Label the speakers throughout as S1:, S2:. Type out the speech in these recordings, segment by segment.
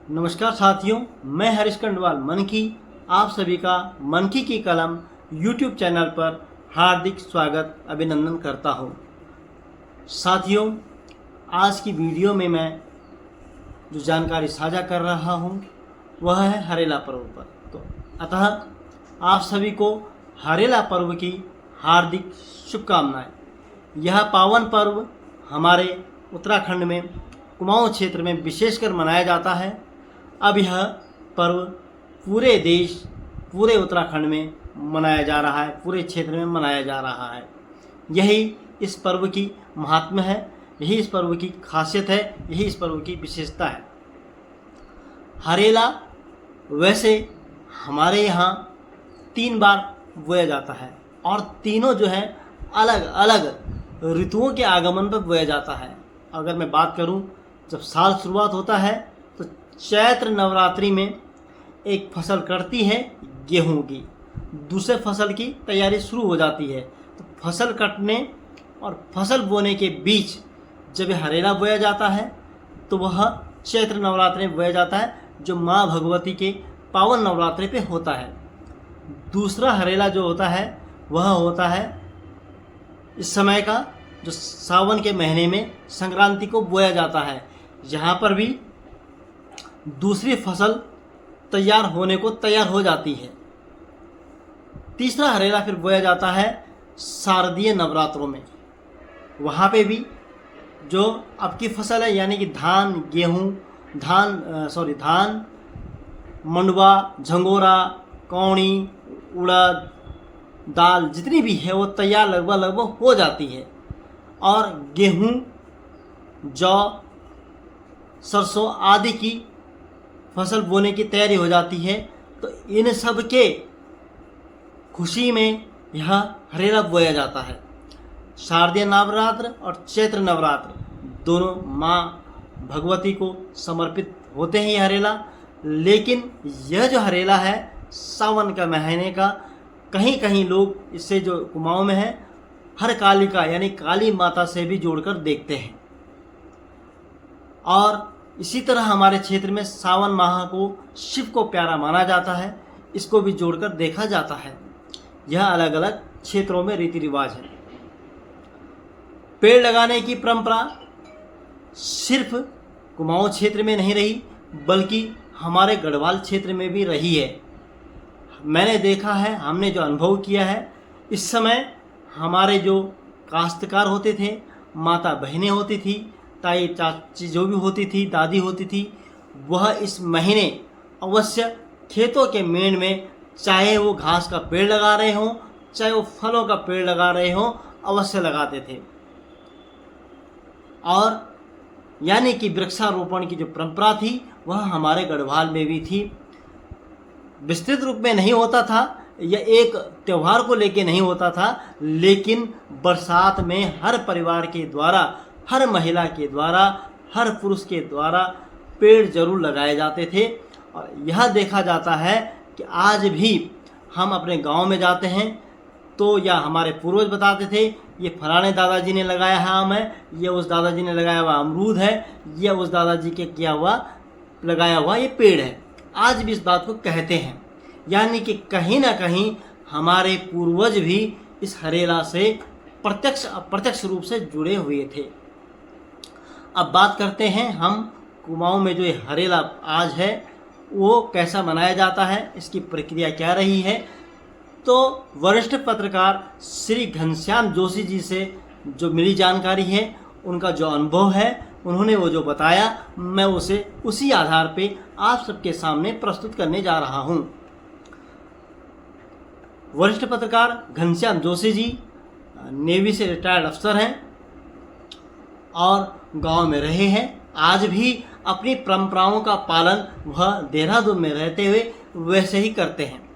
S1: नमस्कार साथियों, मैं हरीश कंडवाल मनकी आप सभी का मनकी की कलम यूट्यूब चैनल पर हार्दिक स्वागत अभिनंदन करता हूं। साथियों, आज की वीडियो में मैं जो जानकारी साझा कर रहा हूं वह है हरेला पर्व पर। तो अतः आप सभी को हरेला पर्व की हार्दिक शुभकामनाएं। यह पावन पर्व हमारे उत्तराखंड में कुमाऊं क्षेत्र में विशेषकर मनाया जाता है। अब यह पर्व पूरे देश, पूरे उत्तराखंड में मनाया जा रहा है, पूरे क्षेत्र में मनाया जा रहा है। यही इस पर्व की महात्म्य है, यही इस पर्व की खासियत है, यही इस पर्व की विशेषता है। हरेला वैसे हमारे यहाँ 3 बार बोया जाता है और तीनों जो है अलग अलग ऋतुओं के आगमन पर बोया जाता है। अगर मैं बात करूं, जब साल शुरुआत होता है तो चैत्र नवरात्रि में एक फसल कटती है गेहूं की, दूसरे फसल की तैयारी शुरू हो जाती है। तो फसल कटने और फसल बोने के बीच जब हरेला बोया जाता है तो वह चैत्र नवरात्रि में बोया जाता है, जो माँ भगवती के पावन नवरात्रि पे होता है। दूसरा हरेला जो होता है वह होता है इस समय का, जो सावन के महीने में संक्रांति को बोया जाता है। यहाँ पर भी दूसरी फसल तैयार होने को तैयार हो जाती है। तीसरा हरेला फिर बोया जाता है शारदीय नवरात्रों में। वहाँ पे भी जो अब की फसल है, यानी कि धान, गेहूँ, धान, मंडुआ, झंगोरा, कौड़ी, उड़द दाल जितनी भी है वो तैयार लगभग हो जाती है। और गेहूँ, जौ, सरसों आदि की फसल बोने की तैयारी हो जाती है। तो इन सब के खुशी में यह हरेला बोया जाता है। शारदीय नवरात्र और चैत्र नवरात्र दोनों माँ भगवती को समर्पित होते हैं ये हरेला। लेकिन यह जो हरेला है सावन का महीने का, कहीं कहीं लोग इसे जो कुमाऊं में है हर कालिका यानी काली माता से भी जोड़कर देखते हैं। और इसी तरह हमारे क्षेत्र में सावन माह को शिव को प्यारा माना जाता है, इसको भी जोड़कर देखा जाता है। यह अलग अलग क्षेत्रों में रीति रिवाज है। पेड़ लगाने की परंपरा सिर्फ कुमाऊं क्षेत्र में नहीं रही, बल्कि हमारे गढ़वाल क्षेत्र में भी रही है। मैंने देखा है, हमने जो अनुभव किया है, इस समय हमारे जो काश्तकार होते थे, माता बहनें होती थी, ताई चाची जो भी होती थी, दादी होती थी, वह इस महीने अवश्य खेतों के मेड़ में, चाहे वो घास का पेड़ लगा रहे हों, चाहे वो फलों का पेड़ लगा रहे हों, अवश्य लगाते थे। और यानी कि वृक्षारोपण की जो परंपरा थी वह हमारे गढ़वाल में भी थी। विस्तृत रूप में नहीं होता था, यह एक त्यौहार को लेके नहीं होता था, लेकिन बरसात में हर परिवार के द्वारा, हर महिला के द्वारा, हर पुरुष के द्वारा पेड़ जरूर लगाए जाते थे। और यह देखा जाता है कि आज भी हम अपने गांव में जाते हैं तो या हमारे पूर्वज बताते थे, ये फलाने दादाजी ने लगाया है आम है, ये उस दादाजी ने लगाया हुआ अमरूद है, ये उस दादाजी के लगाया हुआ ये पेड़ है। आज भी इस बात को कहते हैं, यानी कि कहीं ना कहीं हमारे पूर्वज भी इस हरेला से प्रत्यक्ष अप्रत्यक्ष रूप से जुड़े हुए थे। अब बात करते हैं हम कुमाऊं में जो ये हरेला आज है वो कैसा मनाया जाता है, इसकी प्रक्रिया क्या रही है। तो वरिष्ठ पत्रकार श्री घनश्याम जोशी जी से जो मिली जानकारी है, उनका जो अनुभव है, उन्होंने वो जो बताया, मैं उसे उसी आधार पे आप सबके सामने प्रस्तुत करने जा रहा हूँ। वरिष्ठ पत्रकार घनश्याम जोशी जी नेवी से रिटायर्ड अफसर हैं और गांव में रहे हैं। आज भी अपनी परंपराओं का पालन वह देहरादून में रहते हुए वैसे ही करते हैं।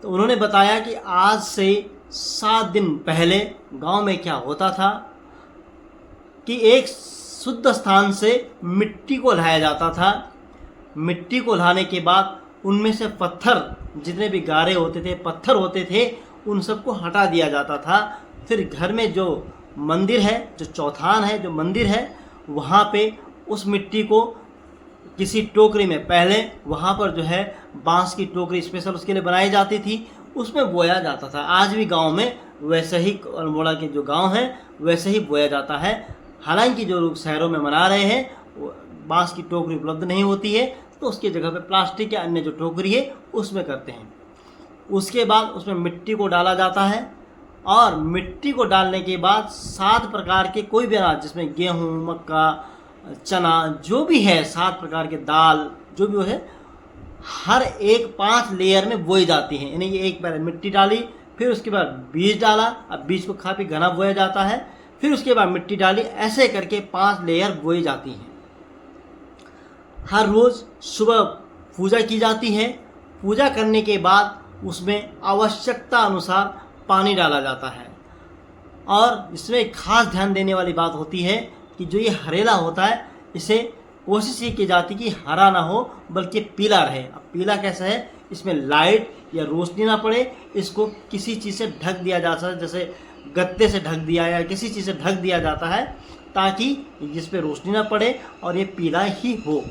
S1: तो उन्होंने बताया कि आज से 7 दिन पहले गांव में क्या होता था कि एक शुद्ध स्थान से मिट्टी को लाया जाता था। मिट्टी को लाने के बाद उनमें से पत्थर, जितने भी गारे होते थे, पत्थर होते थे, उन सबको हटा दिया जाता था। फिर घर में जो मंदिर है, जो चौथान है, जो मंदिर है, वहाँ पे उस मिट्टी को किसी टोकरी में, पहले वहाँ पर जो है बांस की टोकरी स्पेशल उसके लिए बनाई जाती थी, उसमें बोया जाता था। आज भी गांव में वैसे ही, अल्मोड़ा के जो गांव हैं वैसे ही बोया जाता है। हालांकि जो लोग शहरों में बना रहे हैं बांस की टोकरी उपलब्ध नहीं होती है, तो उसकी जगह पे प्लास्टिक या अन्य जो टोकरी है उसमें करते हैं। उसके बाद उसमें मिट्टी को डाला जाता है और मिट्टी को डालने के बाद 7 प्रकार के कोई भी अनाज, जिसमें गेहूँ, मक्का, चना, जो भी है 7 प्रकार के दाल जो भी है, हर एक 5 लेयर में बोई जाती है। यानी कि एक बार मिट्टी डाली, फिर उसके बाद बीज डाला, अब बीज को काफ़ी घना बोया जाता है, फिर उसके बाद मिट्टी डाली, ऐसे करके 5 लेयर बोई जाती हैं। हर रोज़ सुबह पूजा की जाती है। पूजा करने के बाद उसमें आवश्यकता अनुसार पानी डाला जाता है। और इसमें खास ध्यान देने वाली बात होती है कि जो ये हरेला होता है, इसे कोशिश ये की जाती है कि हरा ना हो बल्कि पीला रहे। अब पीला कैसा है, इसमें लाइट या रोशनी ना पड़े, इसको किसी चीज़ से ढक दिया जाता है, जैसे गत्ते से ढक दिया या किसी चीज़ से ढक दिया जाता है, ताकि जिस पे रोशनी ना पड़े और ये पीला ही हो।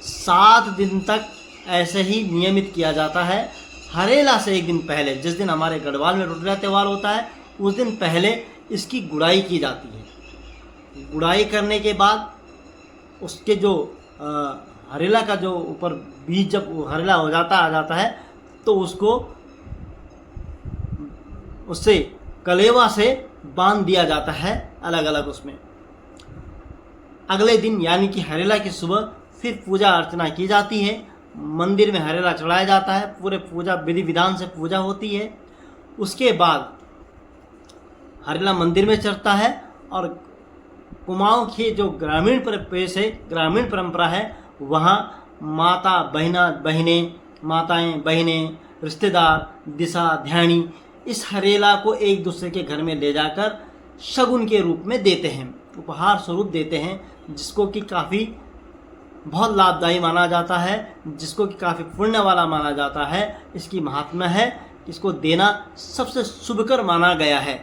S1: 7 दिन तक ऐसे ही नियमित किया जाता है। हरेला से एक दिन पहले, जिस दिन हमारे गढ़वाल में रोटिला त्यौहार होता है, उस दिन पहले इसकी गुड़ाई की जाती है। गुड़ाई करने के बाद उसके जो हरेला का जो ऊपर बीज, जब हरेला हो जाता आ जाता है, तो उसको उससे कलेवा से बांध दिया जाता है अलग अलग उसमें। अगले दिन यानी कि हरेला की सुबह फिर पूजा अर्चना की जाती है। मंदिर में हरेला चढ़ाया जाता है, पूरे पूजा विधि विधान से पूजा होती है। उसके बाद हरेला मंदिर में चढ़ता है और कुमाऊं की जो ग्रामीण परिवेश है, ग्रामीण परंपरा है, वहाँ माताएं बहनें, रिश्तेदार, दिशा ध्यानी इस हरेला को एक दूसरे के घर में ले जाकर शगुन के रूप में देते हैं, उपहार स्वरूप देते हैं, जिसको कि काफ़ी बहुत लाभदायी माना जाता है, जिसको कि काफ़ी पुण्य वाला माना जाता है। इसकी महात्मा है, इसको देना सबसे शुभकर माना गया है।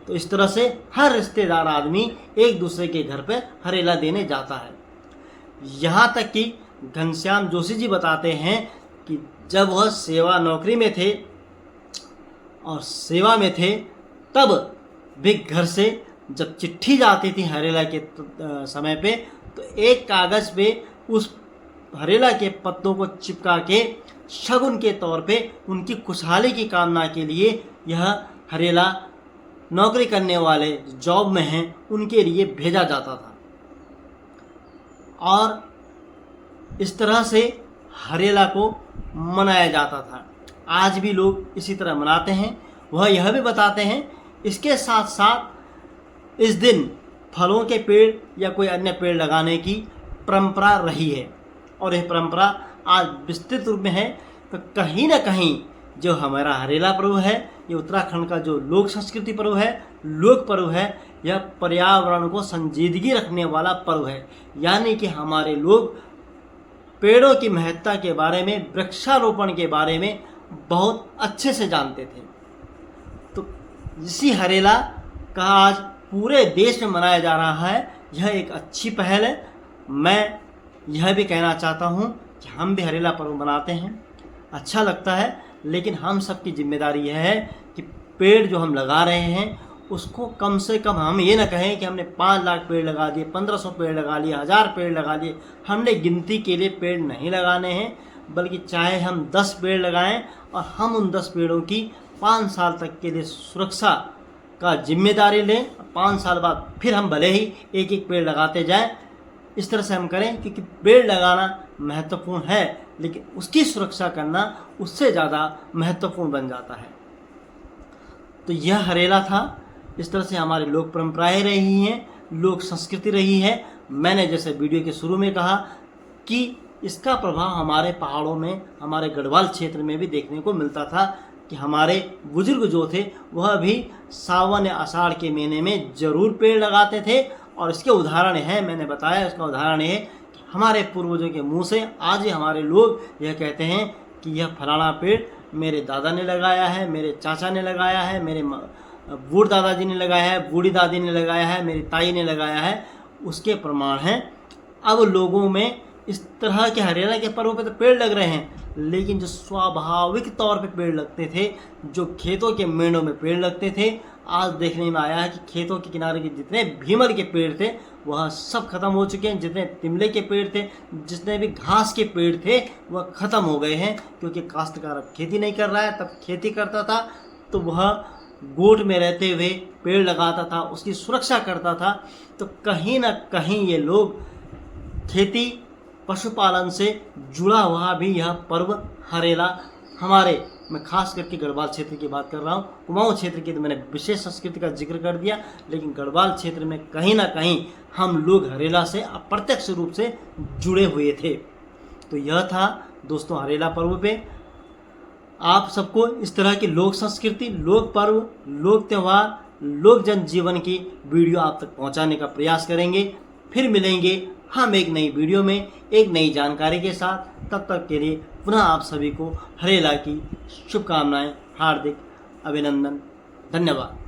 S1: तो इस तरह से हर रिश्तेदार आदमी एक दूसरे के घर पे हरेला देने जाता है। यहाँ तक कि घनश्याम जोशी जी बताते हैं कि जब वह सेवा नौकरी में थे और सेवा में थे, तब भी घर से जब चिट्ठी जाती थी हरेला के समय पे, तो एक कागज़ पे उस हरेला के पत्तों को चिपका के शगुन के तौर पे उनकी खुशहाली की कामना के लिए यह हरेला नौकरी करने वाले जॉब में हैं उनके लिए भेजा जाता था। और इस तरह से हरेला को मनाया जाता था। आज भी लोग इसी तरह मनाते हैं। वह यह भी बताते हैं, इसके साथ साथ इस दिन फलों के पेड़ या कोई अन्य पेड़ लगाने की परंपरा रही है और यह परंपरा आज विस्तृत रूप में है। तो कहीं ना कहीं जो हमारा हरेला पर्व है, ये उत्तराखंड का जो लोक संस्कृति पर्व है, लोक पर्व है, यह पर्यावरण को संजीदगी रखने वाला पर्व है। यानी कि हमारे लोग पेड़ों की महत्ता के बारे में, वृक्षारोपण के बारे में बहुत अच्छे से जानते थे। तो इसी हरेला का आज पूरे देश में मनाया जा रहा है। यह एक अच्छी पहल है। मैं यह भी कहना चाहता हूँ कि हम भी हरेला पर्व मनाते हैं, अच्छा लगता है, लेकिन हम सबकी जिम्मेदारी यह है कि पेड़ जो हम लगा रहे हैं उसको कम से कम हम ये ना कहें कि हमने 5 लाख पेड़ लगा दिए, 1500 पेड़ लगा लिए, 1000 पेड़ लगा लिए। हमने गिनती के लिए पेड़ नहीं लगाने हैं, बल्कि चाहे हम 10 पेड़ लगाएं और हम उन 10 पेड़ों की 5 साल तक के लिए सुरक्षा का जिम्मेदारी लें। 5 साल बाद फिर हम भले ही एक एक पेड़ लगाते जाएं। इस तरह से हम करें, क्योंकि पेड़ लगाना महत्वपूर्ण है, लेकिन उसकी सुरक्षा करना उससे ज़्यादा महत्वपूर्ण बन जाता है। तो यह हरेला था। इस तरह से हमारी लोक परंपराएं रही हैं, लोक संस्कृति रही है। मैंने जैसे वीडियो के शुरू में कहा कि इसका प्रभाव हमारे पहाड़ों में, हमारे गढ़वाल क्षेत्र में भी देखने को मिलता था कि हमारे बुजुर्ग जो थे वह भी सावन या आषाढ़ के महीने में ज़रूर पेड़ लगाते थे। और इसके उदाहरण है, मैंने बताया, इसका उदाहरण है कि हमारे पूर्वजों के मुंह से आज ही हमारे लोग यह कहते हैं कि यह फलाना पेड़ मेरे दादा ने लगाया है, मेरे चाचा ने लगाया है, मेरे बूढ़ दादाजी ने लगाया है, बूढ़ी दादी ने लगाया है, मेरी ताई ने लगाया है। उसके प्रमाण हैं। अब लोगों में इस तरह के हरियाणा के पर्व पे तो पेड़ लग रहे हैं, लेकिन जो स्वाभाविक तौर पे पेड़ लगते थे, जो खेतों के मेड़ों में पेड़ लगते थे, आज देखने में आया है कि खेतों के किनारे के जितने भीमल के पेड़ थे वह सब खत्म हो चुके हैं। जितने तिमले के पेड़ थे, जितने भी घास के पेड़ थे, वह खत्म हो गए हैं, क्योंकि काश्तकार अब खेती नहीं कर रहा है। तब खेती करता था तो वह गोट में रहते हुए पेड़ लगाता था, उसकी सुरक्षा करता था। तो कहीं ना कहीं ये लोग खेती पशुपालन से जुड़ा हुआ भी यह पर्व हरेला हमारे, मैं खास करके गढ़वाल क्षेत्र की बात कर रहा हूँ। कुमाऊं क्षेत्र की तो मैंने विशेष संस्कृति का जिक्र कर दिया, लेकिन गढ़वाल क्षेत्र में कहीं ना कहीं हम लोग हरेला से अप्रत्यक्ष रूप से जुड़े हुए थे। तो यह था दोस्तों हरेला पर्व पे। आप सबको इस तरह की लोक संस्कृति, लोक पर्व, लोक त्यौहार, लोक जनजीवन की वीडियो आप तक पहुंचाने का प्रयास करेंगे। फिर मिलेंगे हम एक नई वीडियो में एक नई जानकारी के साथ। तब तक के लिए पुनः आप सभी को हरेला की शुभकामनाएं, हार्दिक अभिनंदन, धन्यवाद।